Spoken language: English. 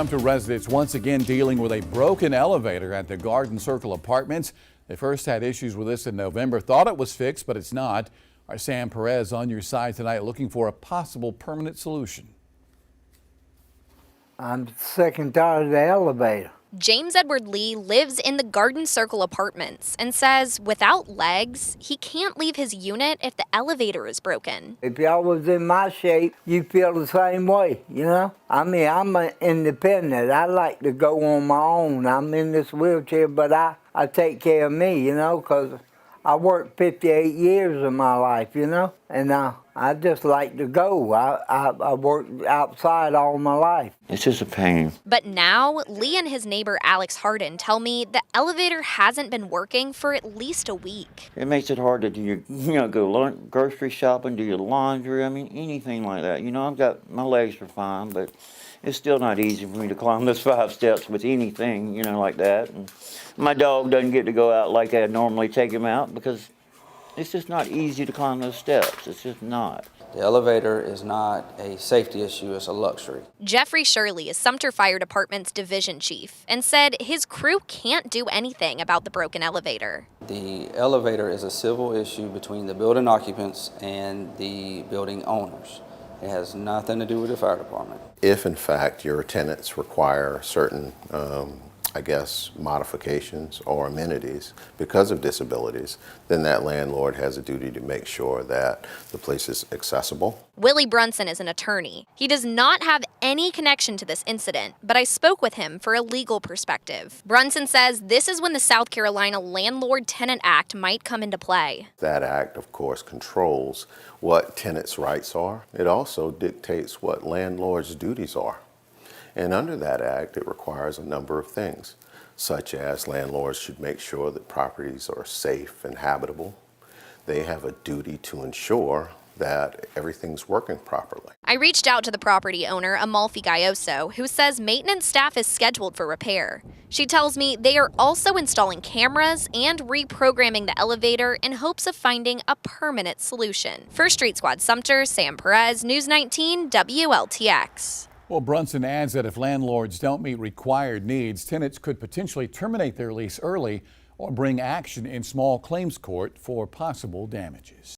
Sumter residents once again dealing with a broken elevator at the Garden Circle Apartments. They first had issues with this in November, thought it was fixed, but it's not. Our Sam Perez on your side tonight looking for a possible permanent solution. I'm sick and tired of the elevator. James Edward Lee lives in the Garden Circle Apartments and says without legs, he can't leave his unit if the elevator is broken. If y'all was in my shape, you feel the same way, you know? I mean, I'm independent. I like to go on my own. I'm in this wheelchair, but I take care of me, you know, because I worked 58 years of my life, you know, and I just like to go. I worked outside all my life. It's just a pain. But now, Lee and his neighbor Alex Harden tell me the elevator hasn't been working for at least a week. It makes it hard to do go grocery shopping, do your laundry, I mean, anything like that. You know, my legs are fine, but it's still not easy for me to climb those 5 steps with anything, you know, like that. And my dog doesn't get to go out like I normally take him out because it's just not easy to climb those steps. It's just not. The elevator is not a safety issue, it's a luxury. Jeffrey Shirley is Sumter Fire Department's division chief and said his crew can't do anything about the broken elevator. The elevator is a civil issue between the building occupants and the building owners. It has nothing to do with the fire department. If in fact your tenants require certain modifications or amenities because of disabilities, then that landlord has a duty to make sure that the place is accessible. Willie Brunson is an attorney. He does not have any connection to this incident, but I spoke with him for a legal perspective. Brunson says this is when the South Carolina Landlord-Tenant Act might come into play. That act, of course, controls what tenants' rights are. It also dictates what landlords' duties are. And under that act, it requires a number of things, such as landlords should make sure that properties are safe and habitable. They have a duty to ensure that everything's working properly. I reached out to the property owner, Amalfi Gayoso, who says maintenance staff is scheduled for repair. She tells me they are also installing cameras and reprogramming the elevator in hopes of finding a permanent solution. For Street Squad Sumter, Sam Perez, News 19 WLTX. Well, Brunson adds that if landlords don't meet required needs, tenants could potentially terminate their lease early or bring action in small claims court for possible damages.